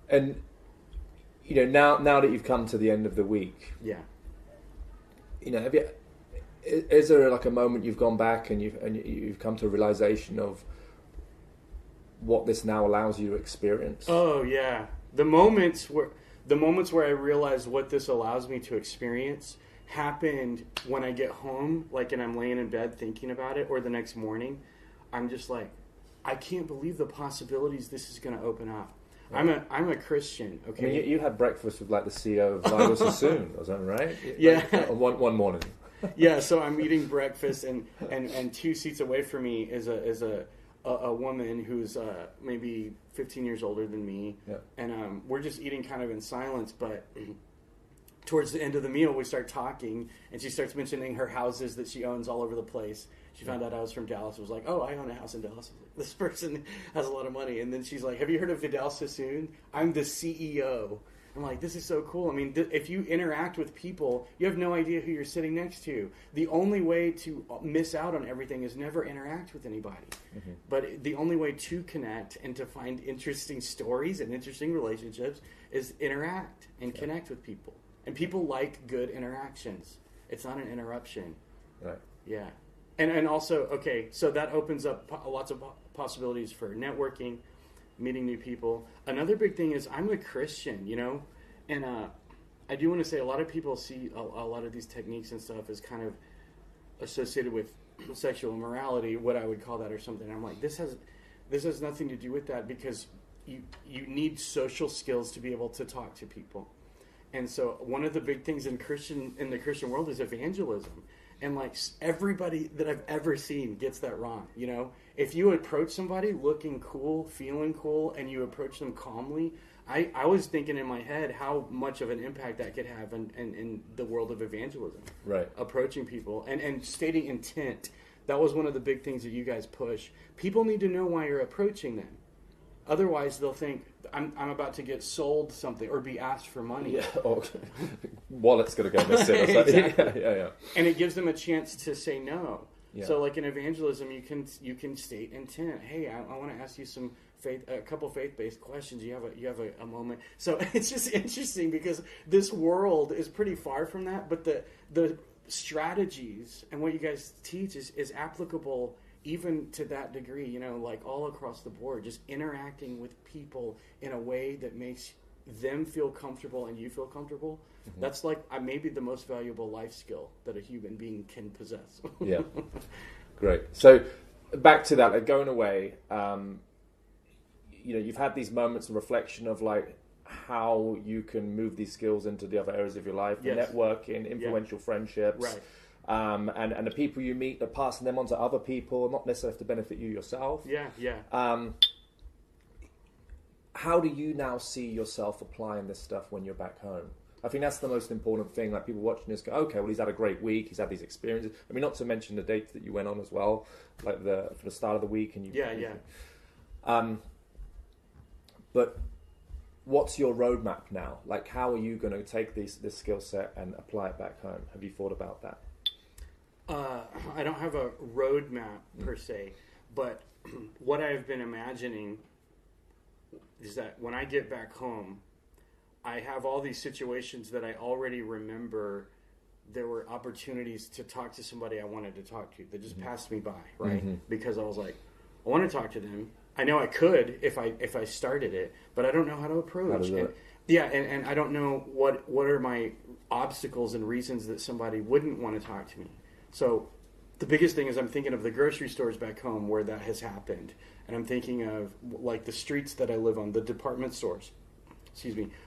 And now that you've come to the end of the week, Yeah. Is there like a moment you've gone back and you've come to a realization of what this now allows you to experience? Oh yeah, the moments where I realized what this allows me to experience happened when I get home, like, and I'm laying in bed thinking about it, or the next morning, I'm just like, I can't believe the possibilities this is going to open up. Right. I'm a Christian. Okay, I mean, you had breakfast with like the CEO of Bible Sassoon, or something, right? Yeah, like, one morning. Yeah, so I'm eating breakfast, and 2 seats away from me is a woman who's maybe 15 years older than me, yeah. And we're just eating kind of in silence. But towards the end of the meal, we start talking, and she starts mentioning her houses that she owns all over the place. She found out I was from Dallas. I was like, oh, I own a house in Dallas. This person has a lot of money. And then she's like, have you heard of Vidal Sassoon? I'm the CEO. I'm like, this is so cool. I mean, if you interact with people, you have no idea who you're sitting next to. The only way to miss out on everything is never interact with anybody. Mm-hmm. But the only way to connect and to find interesting stories and interesting relationships is interact and connect with people. And people like good interactions. It's not an interruption. Right. Yeah. And also, okay, so that opens up lots of possibilities for networking, meeting new people. Another big thing is I'm a Christian, and I do want to say a lot of people see a lot of these techniques and stuff as kind of associated with sexual immorality, what I would call that or something. I'm like, this has nothing to do with that, because you need social skills to be able to talk to people. And so one of the big things in the Christian world is evangelism. And like everybody that I've ever seen gets that wrong. If you approach somebody looking cool, feeling cool, and you approach them calmly, I was thinking in my head how much of an impact that could have in the world of evangelism. Right. Approaching people and stating intent. That was one of the big things that you guys push. People need to know why you're approaching them. Otherwise, they'll think, I'm about to get sold something or be asked for money. Yeah, okay. Wallet's going to go missing or something. Exactly. Yeah. And it gives them a chance to say no. Yeah. So like in evangelism, you can state intent. Hey, I want to ask you a couple faith-based questions. You have a moment. So it's just interesting because this world is pretty far from that, but the strategies and what you guys teach is applicable even to that degree, like all across the board, just interacting with people in a way that makes them feel comfortable and you feel comfortable. Mm-hmm. That's like maybe the most valuable life skill that a human being can possess. Yeah. Great. So back to that, like going away, you've had these moments of reflection of like how you can move these skills into the other areas of your life, yes. networking, influential friendships. Right. And the people you meet, are passing them on to other people, not necessarily to benefit you yourself. Yeah. How do you now see yourself applying this stuff when you're back home? I think that's the most important thing. Like people watching this go, okay, well, he's had a great week. He's had these experiences. I mean, not to mention the dates that you went on as well, like for the start of the week. And But what's your roadmap now? Like, how are you going to take this skill set and apply it back home? Have you thought about that? I don't have a roadmap per se, but what I've been imagining is that when I get back home, I have all these situations that I already remember. There were opportunities to talk to somebody I wanted to talk to that just passed me by, right? Mm-hmm. Because I was like, I want to talk to them. I know I could if I started it, but I don't know how to approach. How to do it. Yeah, and I don't know what are my obstacles and reasons that somebody wouldn't want to talk to me. So the biggest thing is I'm thinking of the grocery stores back home where that has happened. And I'm thinking of like the streets that I live on, the department stores,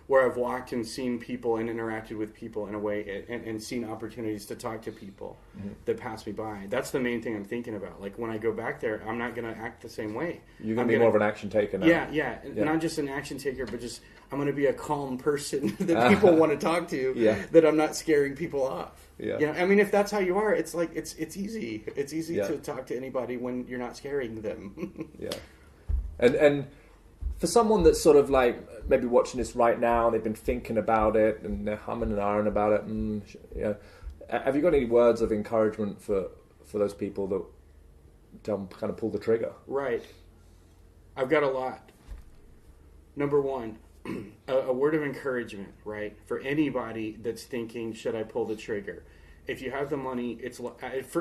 where I've walked and seen people and interacted with people in a way and seen opportunities to talk to people that pass me by. That's the main thing I'm thinking about. Like when I go back there, I'm not going to act the same way. You're going to be more of an action taker now. Yeah. Not just an action taker, but just I'm going to be a calm person that people want to talk to, that I'm not scaring people off. Yeah. I mean, if that's how you are, it's like it's easy. It's easy to talk to anybody when you're not scaring them. Yeah. And for someone that's sort of like maybe watching this right now, they've been thinking about it and they're humming and ahhing about it. Have you got any words of encouragement for those people that don't kind of pull the trigger? Right. I've got a lot. Number one, a word of encouragement, right? For anybody that's thinking, should I pull the trigger? If you have the money,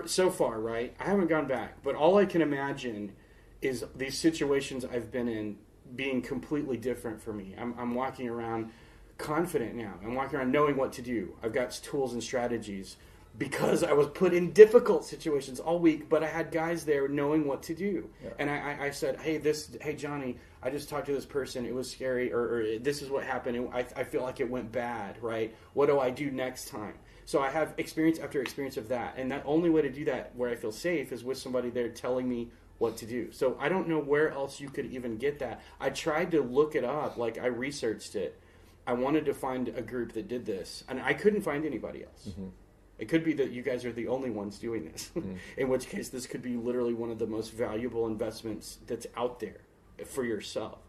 so far, right? I haven't gone back, but all I can imagine is these situations I've been in being completely different for me. I'm walking around confident now. I'm walking around knowing what to do. I've got tools and strategies because I was put in difficult situations all week, but I had guys there knowing what to do. Yeah. And I said, hey Johnny, I just talked to this person. It was scary, or this is what happened. And I feel like it went bad, right? What do I do next time? So I have experience after experience of that. And the only way to do that where I feel safe is with somebody there telling me what to do. So I don't know where else you could even get that. I tried to look it up. Like, I researched it. I wanted to find a group that did this, and I couldn't find anybody else. Mm-hmm. It could be that you guys are the only ones doing this, mm-hmm. in which case this could be literally one of the most valuable investments that's out there for yourself.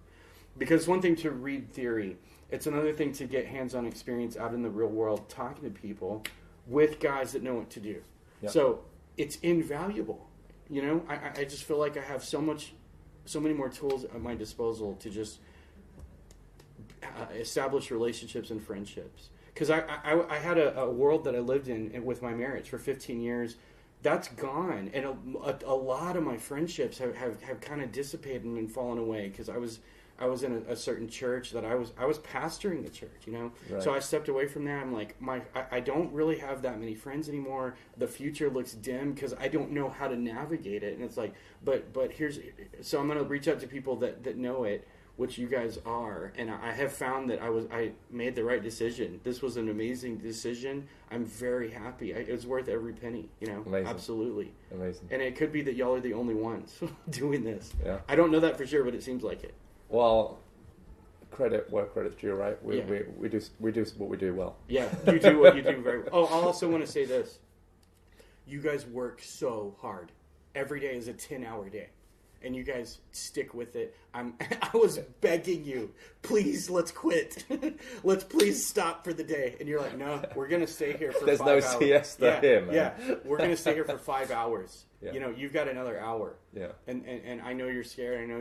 Because one thing to read theory, it's another thing to get hands-on experience out in the real world, talking to people with guys that know what to do. Yep. So it's invaluable. You know, I just feel like I have so many more tools at my disposal to just establish relationships and friendships. Because I had a world that I lived in with my marriage for 15 years. That's gone. And a lot of my friendships have kind of dissipated and fallen away because I was in a certain church that I was pastoring the church, you know? Right. So I stepped away from that. I'm like, I don't really have that many friends anymore. The future looks dim because I don't know how to navigate it. And it's like, but so I'm going to reach out to people that know it, which you guys are. And I have found that I made the right decision. This was an amazing decision. I'm very happy. It was worth every penny, you know? Amazing. Absolutely. Amazing. And it could be that y'all are the only ones doing this. Yeah. I don't know that for sure, but it seems like it. Well, credit where credit's due, right? We do what we do well. Yeah, you do what you do very well. Oh, I also want to say this. You guys work so hard. Every day is a 10-hour day. And you guys stick with it. I was begging you, please, let's quit. Let's please stop for the day. And you're like, no, we're going to stay here for 5 hours. There's no siesta here, man. Yeah, we're going to stay here for 5 hours. Yeah. You know, you've got another hour. Yeah. And I know you're scared. I know